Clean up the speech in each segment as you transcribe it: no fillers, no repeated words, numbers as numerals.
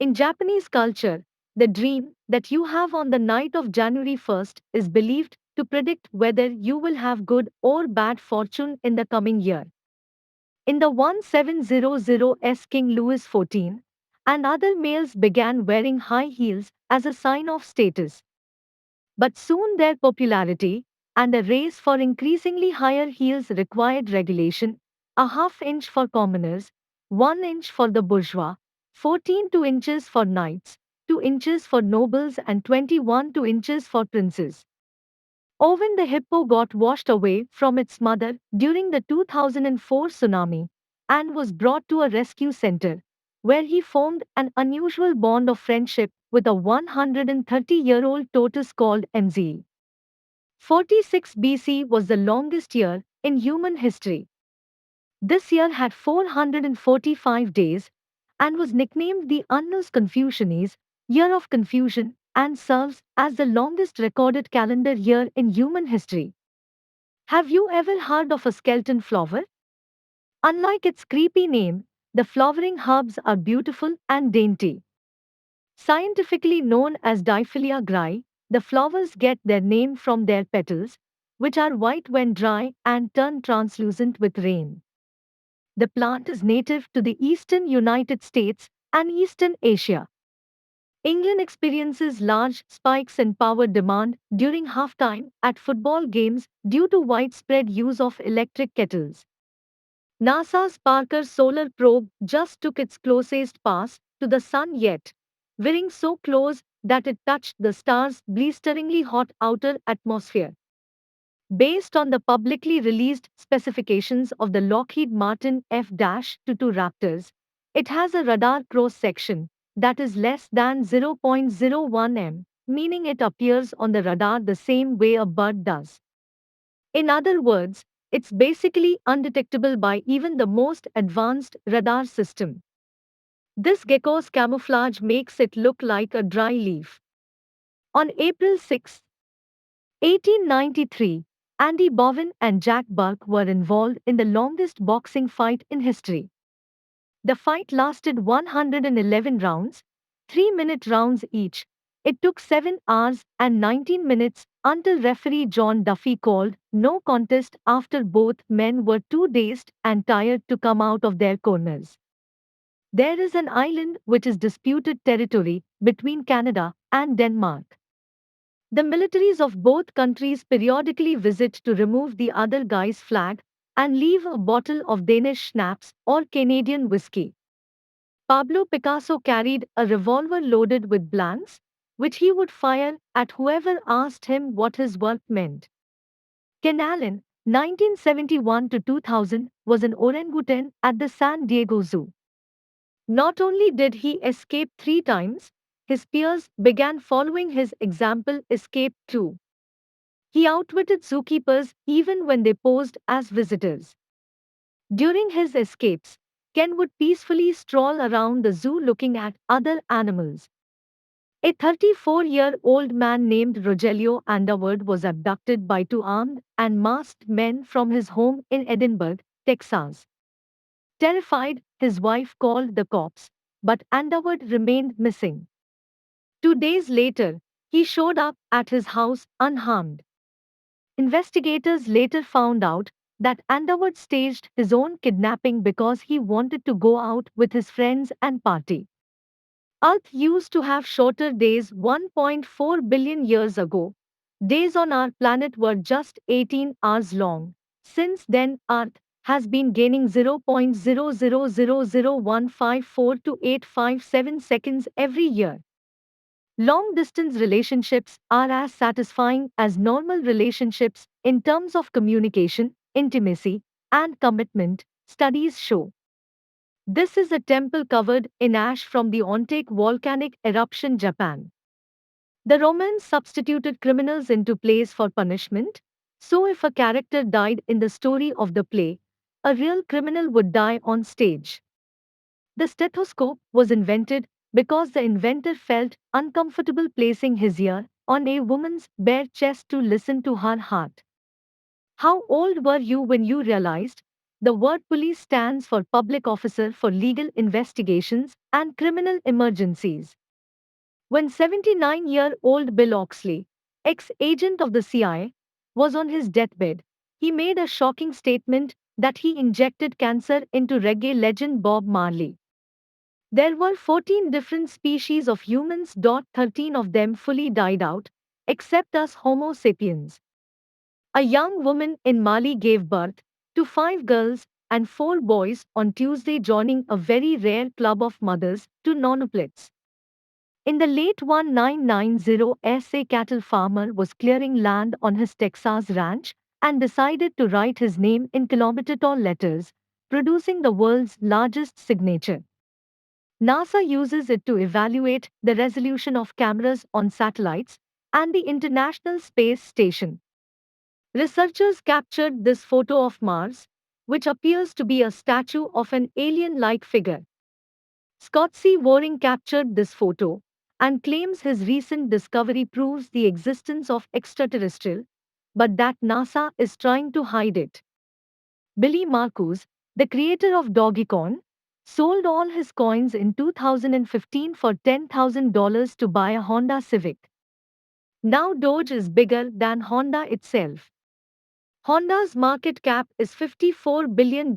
In Japanese culture, the dream that you have on the night of January 1st is believed to predict whether you will have good or bad fortune in the coming year. In the 1700s, King Louis XIV and other males began wearing high heels as a sign of status. But soon their popularity and a race for increasingly higher heels required regulation, a half inch for commoners, 1 inch for the bourgeois, 14 inches for knights, 2 inches for nobles, and 21 inches for princes. Owen the hippo got washed away from its mother during the 2004 tsunami and was brought to a rescue center, where he formed an unusual bond of friendship with a 130-year-old tortoise called MZ. 46 BC was the longest year in human history. This year had 445 days and was nicknamed the Annus Confucianis, Year of Confusion, and serves as the longest recorded calendar year in human history. Have you ever heard of a skeleton flower? Unlike its creepy name, the flowering herbs are beautiful and dainty. Scientifically known as Diphylia grai, the flowers get their name from their petals, which are white when dry and turn translucent with rain. The plant is native to the eastern United States and eastern Asia. England experiences large spikes in power demand during halftime at football games due to widespread use of electric kettles. NASA's Parker Solar Probe just took its closest pass to the Sun yet, veering so close that it touched the star's blisteringly hot outer atmosphere. Based on the publicly released specifications of the Lockheed Martin F-22 Raptors, it has a radar cross section that is less than 0.01 m, meaning it appears on the radar the same way a bird does. In other words, it's basically undetectable by even the most advanced radar system. This gecko's camouflage makes it look like a dry leaf. On April 6, 1893, Andy Bowen and Jack Burke were involved in the longest boxing fight in history. The fight lasted 111 rounds, 3-minute rounds each. It took 7 hours and 19 minutes until referee John Duffy called no contest after both men were too dazed and tired to come out of their corners. There is an island which is disputed territory between Canada and Denmark. The militaries of both countries periodically visit to remove the other guy's flag and leave a bottle of Danish schnapps or Canadian whiskey. Pablo Picasso carried a revolver loaded with blanks, which he would fire at whoever asked him what his work meant. Ken Allen, 1971 to 2000, was an orangutan at the San Diego Zoo. Not only did he escape 3 times, his peers began following his example, escape too. He outwitted zookeepers even when they posed as visitors. During his escapes, Ken would peacefully stroll around the zoo looking at other animals. A 34-year-old man named Rogelio Underwood was abducted by 2 armed and masked men from his home in Edinburgh, Texas. Terrified, his wife called the cops, but Underwood remained missing. 2 days later, he showed up at his house unharmed. Investigators later found out that Underwood staged his own kidnapping because he wanted to go out with his friends and party. Earth used to have shorter days 1.4 billion years ago. Days on our planet were just 18 hours long. Since then, Earth has been gaining 0.0000154 to 857 seconds every year. Long distance relationships are as satisfying as normal relationships in terms of communication, intimacy, and commitment, studies show. This is a temple covered in ash from the Ontek volcanic eruption, Japan. The Romans substituted criminals into plays for punishment, so if a character died in the story of the play, a real criminal would die on stage. The stethoscope was invented because the inventor felt uncomfortable placing his ear on a woman's bare chest to listen to her heart. How old were you when you realized The word police stands for public officer for legal investigations and criminal emergencies. When 79-year-old Bill Oxley, ex-agent of the CIA, was on his deathbed, he made a shocking statement that he injected cancer into reggae legend Bob Marley. There were 14 different species of humans. 13 of them fully died out, except us Homo sapiens. A young woman in Mali gave birth to 5 girls and 4 boys on Tuesday, joining a very rare club of mothers to nonoplets. In the late 1990s, a cattle farmer was clearing land on his Texas ranch and decided to write his name in kilometer tall letters, producing the world's largest signature. NASA uses it to evaluate the resolution of cameras on satellites and the International Space Station. Researchers captured this photo of Mars, which appears to be a statue of an alien like figure. Scott C. Waring captured this photo and claims his recent discovery proves the existence of extraterrestrial, but that NASA is trying to hide it. Billy Marcus, the creator of Dogecoin, sold all his coins in 2015 for $10,000 to buy a Honda Civic. Now Doge is bigger than Honda itself. Honda's market cap is $54 billion,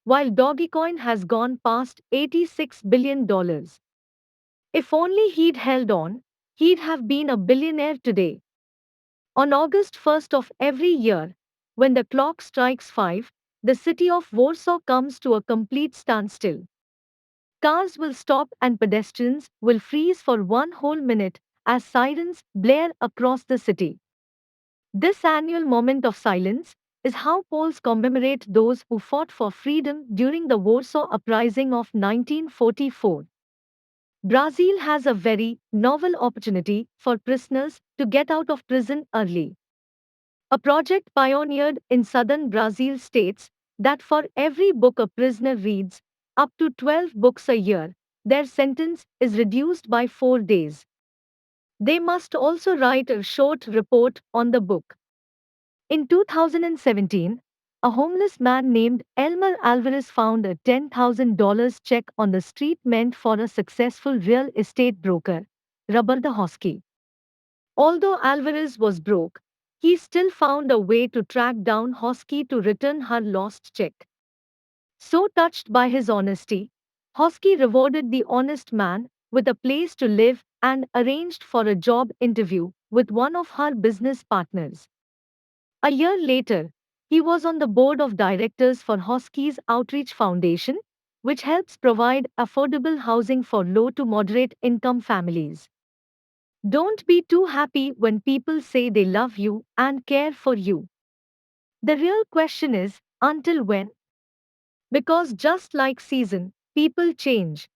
while Dogecoin has gone past $86 billion. If only he'd held on, he'd have been a billionaire today. On August 1st of every year, when the clock strikes 5, the city of Warsaw comes to a complete standstill. Cars will stop and pedestrians will freeze for 1 whole minute as sirens blare across the city. This annual moment of silence is how Poles commemorate those who fought for freedom during the Warsaw Uprising of 1944. Brazil has a very novel opportunity for prisoners to get out of prison early. A project pioneered in southern Brazil states that for every book a prisoner reads, up to 12 books a year, their sentence is reduced by 4 days. They must also write a short report on the book. In 2017, a homeless man named Elmer Alvarez found a $10,000 check on the street meant for a successful real estate broker, Roberta Hosky. Although Alvarez was broke, he still found a way to track down Hosky to return her lost check. So touched by his honesty, Hosky rewarded the honest man with a place to live and arranged for a job interview with one of her business partners. A year later, he was on the board of directors for Hosky's Outreach Foundation, which helps provide affordable housing for low to moderate income families. Don't be too happy when people say they love you and care for you. The real question is, until when? Because just like season, people change.